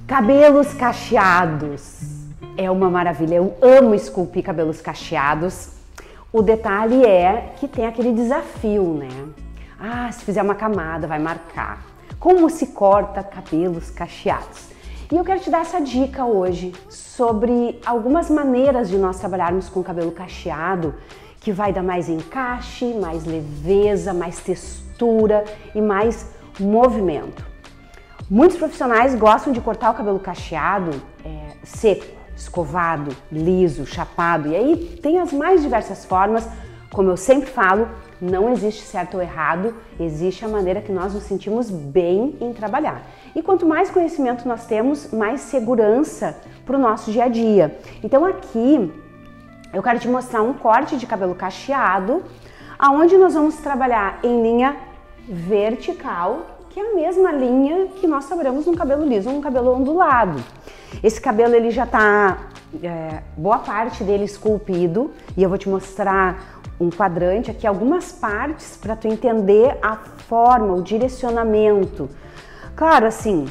Cabelos cacheados é uma maravilha, eu amo esculpir cabelos cacheados. O detalhe é que tem aquele desafio, né? Ah, se fizer uma camada vai marcar. Como se corta cabelos cacheados? E eu quero te dar essa dica hoje sobre algumas maneiras de nós trabalharmos com o cabelo cacheado que vai dar mais encaixe, mais leveza, mais textura e mais movimento. Muitos profissionais gostam de cortar o cabelo cacheado seco, escovado, liso, chapado, e aí tem as mais diversas formas. Como eu sempre falo, não existe certo ou errado, existe a maneira que nós nos sentimos bem em trabalhar. E quanto mais conhecimento nós temos, mais segurança para o nosso dia a dia. Então aqui eu quero te mostrar um corte de cabelo cacheado, aonde nós vamos trabalhar em linha vertical, que é a mesma linha que nós trabalhamos no cabelo liso, um cabelo ondulado. Esse cabelo ele já tá boa parte dele esculpido, e eu vou te mostrar um quadrante aqui, algumas partes para tu entender a forma, o direcionamento. Claro, assim,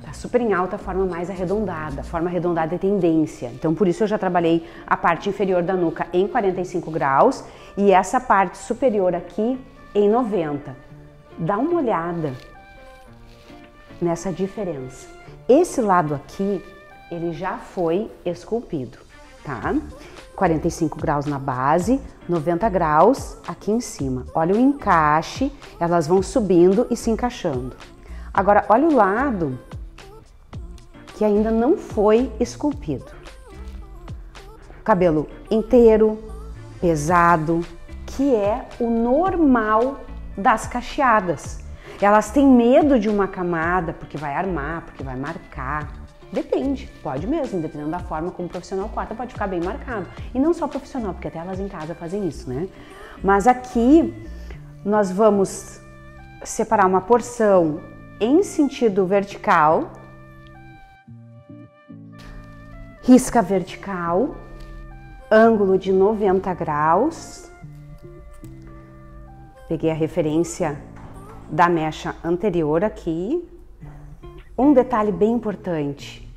tá super em alta a forma mais arredondada, a forma arredondada é tendência. Então por isso eu já trabalhei a parte inferior da nuca em 45 graus e essa parte superior aqui em 90. Dá uma olhada nessa diferença. Esse lado aqui, ele já foi esculpido, tá? 45 graus na base, 90 graus aqui em cima. Olha o encaixe, elas vão subindo e se encaixando. Agora, olha o lado que ainda não foi esculpido. Cabelo inteiro, pesado, que é o normal das cacheadas. Elas têm medo de uma camada porque vai armar, porque vai marcar. Depende, pode mesmo, dependendo da forma como o profissional corta, pode ficar bem marcado. E não só profissional, porque até elas em casa fazem isso, né? Mas aqui nós vamos separar uma porção em sentido vertical, risca vertical, ângulo de 90 graus. Peguei a referência da mecha anterior aqui. Um detalhe bem importante,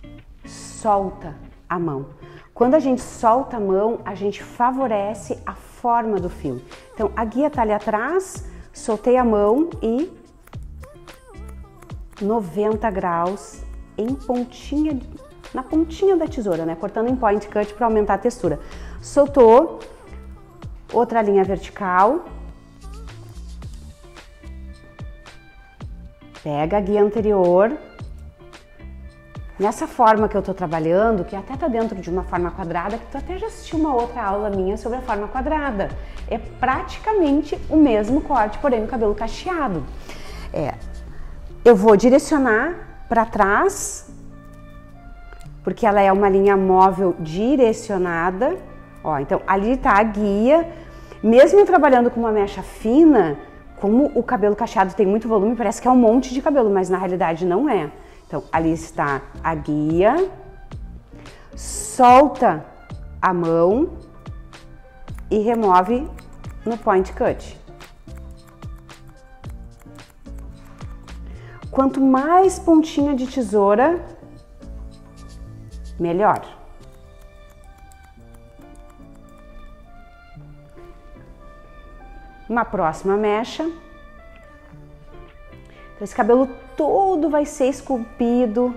solta a mão. Quando a gente solta a mão, a gente favorece a forma do fio. Então a guia tá ali atrás, soltei a mão e 90 graus em pontinha, na pontinha da tesoura, né? Cortando em point cut para aumentar a textura. Soltou, outra linha vertical. Pega a guia anterior, nessa forma que eu tô trabalhando, que até tá dentro de uma forma quadrada, que tu até já assistiu uma outra aula minha sobre a forma quadrada. É praticamente o mesmo corte, porém no cabelo cacheado. Eu vou direcionar para trás, porque ela é uma linha móvel direcionada. Ó, então ali tá a guia, mesmo trabalhando com uma mecha fina. Como o cabelo cacheado tem muito volume, parece que é um monte de cabelo, mas na realidade não é. Então, ali está a guia, solta a mão e remove no point cut. Quanto mais pontinha de tesoura, melhor. Uma próxima mecha. Então, esse cabelo todo vai ser esculpido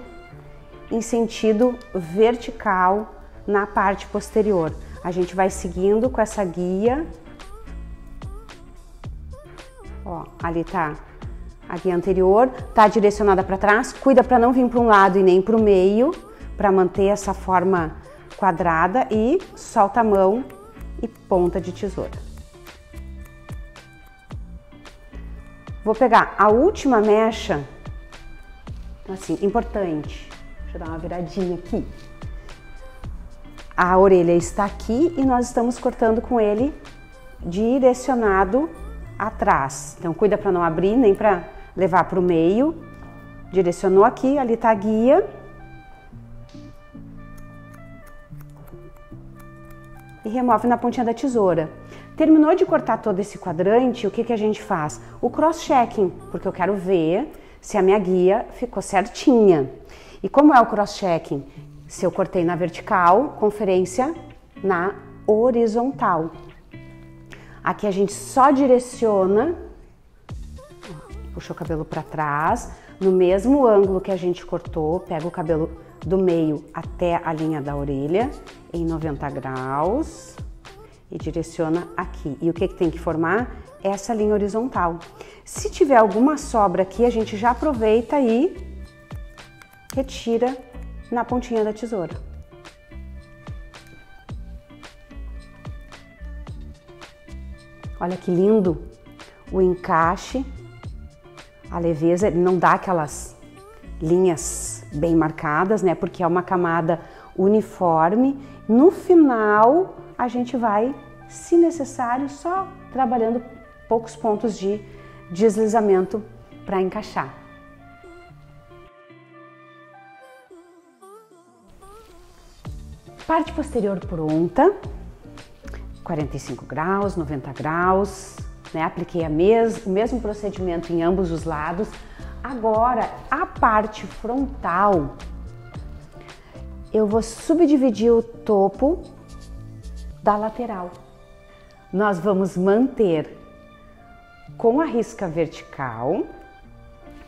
em sentido vertical na parte posterior. A gente vai seguindo com essa guia. Ó, ali tá a guia anterior, tá direcionada para trás. Cuida para não vir para um lado e nem para o meio, para manter essa forma quadrada, e solta a mão e ponta de tesoura. Vou pegar a última mecha, assim, importante. Deixa eu dar uma viradinha aqui. A orelha está aqui e nós estamos cortando com ele direcionado atrás. Então cuida para não abrir nem para levar para o meio. Direcionou aqui, ali está a guia. E remove na pontinha da tesoura. Terminou de cortar todo esse quadrante, o que a gente faz? O cross-checking, porque eu quero ver se a minha guia ficou certinha. E como é o cross-checking? Se eu cortei na vertical, conferência na horizontal. Aqui a gente só direciona, puxa o cabelo para trás, no mesmo ângulo que a gente cortou, pega o cabelo do meio até a linha da orelha, em 90 graus, e direciona aqui. E o que tem que formar? Essa linha horizontal. Se tiver alguma sobra aqui, a gente já aproveita e retira na pontinha da tesoura. Olha que lindo o encaixe, a leveza, ele não dá aquelas linhas bem marcadas, né? Porque é uma camada uniforme. No final, a gente vai, se necessário, só trabalhando poucos pontos de deslizamento para encaixar. Parte posterior pronta, 45 graus, 90 graus, né? Apliquei o mesmo procedimento em ambos os lados. Agora, a parte frontal, eu vou subdividir o topo da lateral. Nós vamos manter com a risca vertical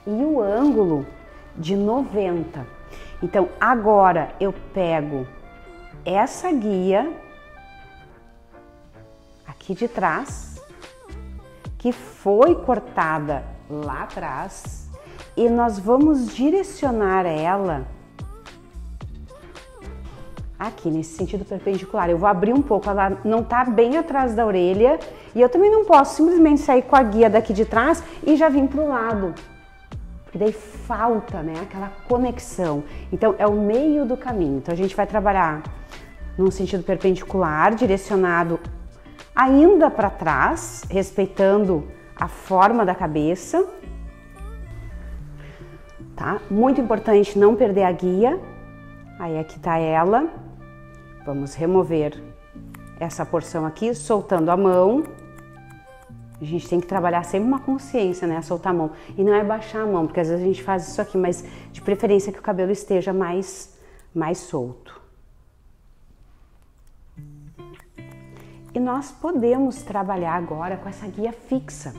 e o ângulo de 90. Então, agora eu pego essa guia aqui de trás, que foi cortada lá atrás, e nós vamos direcionar ela aqui nesse sentido perpendicular. Eu vou abrir um pouco, ela não tá bem atrás da orelha, e eu também não posso simplesmente sair com a guia daqui de trás e já vir pro lado, porque daí falta, né, aquela conexão. Então é o meio do caminho. Então a gente vai trabalhar num sentido perpendicular, direcionado ainda para trás, respeitando a forma da cabeça, tá? Muito importante não perder a guia. Aí aqui tá ela. Vamos remover essa porção aqui, soltando a mão. A gente tem que trabalhar sempre uma consciência, né? Soltar a mão. E não é baixar a mão, porque às vezes a gente faz isso aqui, mas de preferência que o cabelo esteja mais solto. E nós podemos trabalhar agora com essa guia fixa.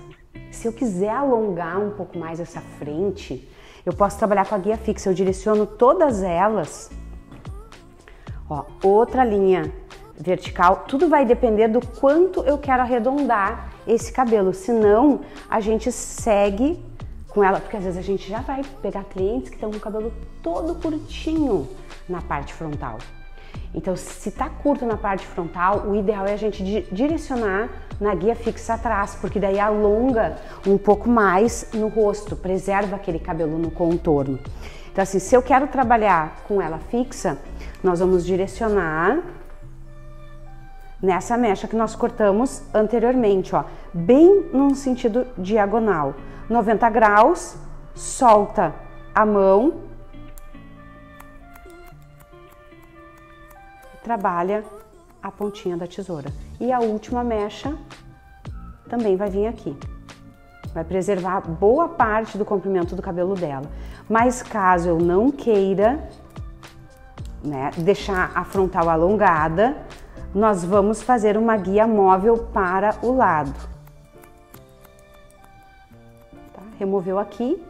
Se eu quiser alongar um pouco mais essa frente, eu posso trabalhar com a guia fixa. Eu direciono todas elas. Ó, outra linha vertical. Tudo vai depender do quanto eu quero arredondar esse cabelo. Senão, a gente segue com ela, porque às vezes a gente já vai pegar clientes que estão com o cabelo todo curtinho na parte frontal. Então, se tá curto na parte frontal, o ideal é a gente direcionar na guia fixa atrás, porque daí alonga um pouco mais no rosto, preserva aquele cabelo no contorno. Então, assim, se eu quero trabalhar com ela fixa, nós vamos direcionar nessa mecha que nós cortamos anteriormente, ó, bem num sentido diagonal. 90 graus, solta a mão, trabalha a pontinha da tesoura. E a última mecha também vai vir aqui. Vai preservar boa parte do comprimento do cabelo dela. Mas caso eu não queira, né, deixar a frontal alongada, nós vamos fazer uma guia móvel para o lado. Tá? Removeu aqui.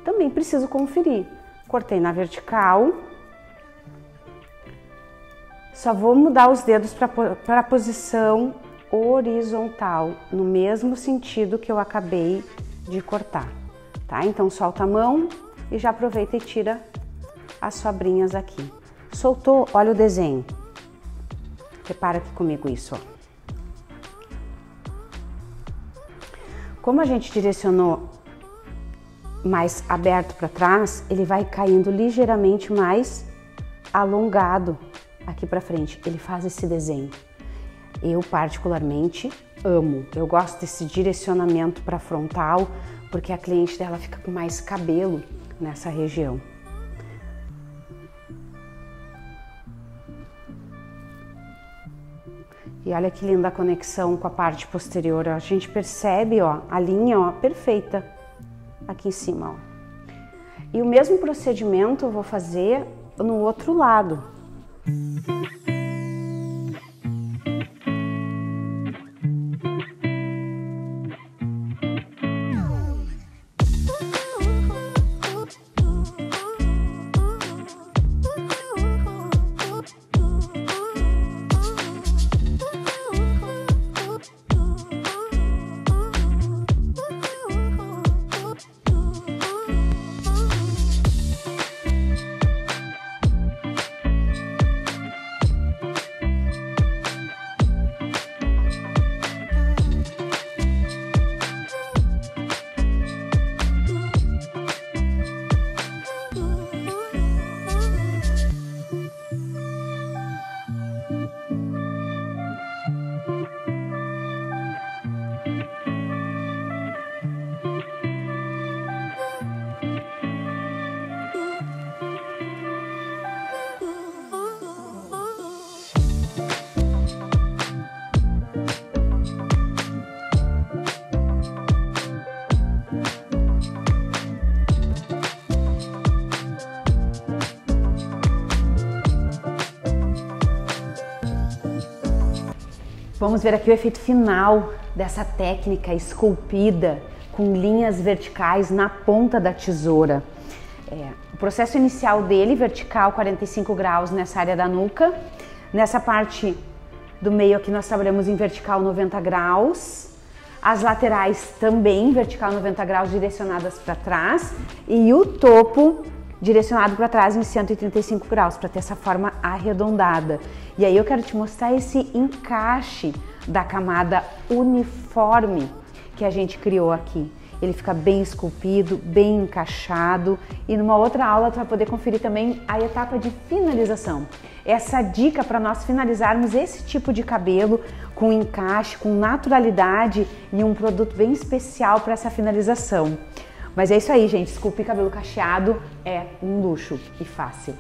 Também preciso conferir. Cortei na vertical. Só vou mudar os dedos para a posição horizontal, no mesmo sentido que eu acabei de cortar, tá? Então solta a mão e já aproveita e tira as sobrinhas aqui. Soltou, olha o desenho. Repara aqui comigo isso, ó. Como a gente direcionou mais aberto para trás, ele vai caindo ligeiramente mais alongado aqui para frente. Ele faz esse desenho. Eu particularmente amo. Eu gosto desse direcionamento para frontal, porque a cliente dela fica com mais cabelo nessa região. E olha que linda a conexão com a parte posterior. A gente percebe, ó, a linha, ó, perfeita. aqui em cima, ó. E o mesmo procedimento eu vou fazer no outro lado. Vamos ver aqui o efeito final dessa técnica esculpida com linhas verticais na ponta da tesoura. O processo inicial dele, vertical 45 graus nessa área da nuca. Nessa parte do meio aqui nós trabalhamos em vertical 90 graus. As laterais também vertical 90 graus direcionadas para trás. E o topo direcionado para trás em 135 graus, para ter essa forma arredondada. E aí eu quero te mostrar esse encaixe da camada uniforme que a gente criou aqui. Ele fica bem esculpido, bem encaixado, e numa outra aula tu vai poder conferir também a etapa de finalização. Essa dica para nós finalizarmos esse tipo de cabelo com encaixe, com naturalidade e um produto bem especial para essa finalização. Mas é isso aí, gente, esculpir cabelo cacheado é um luxo e fácil.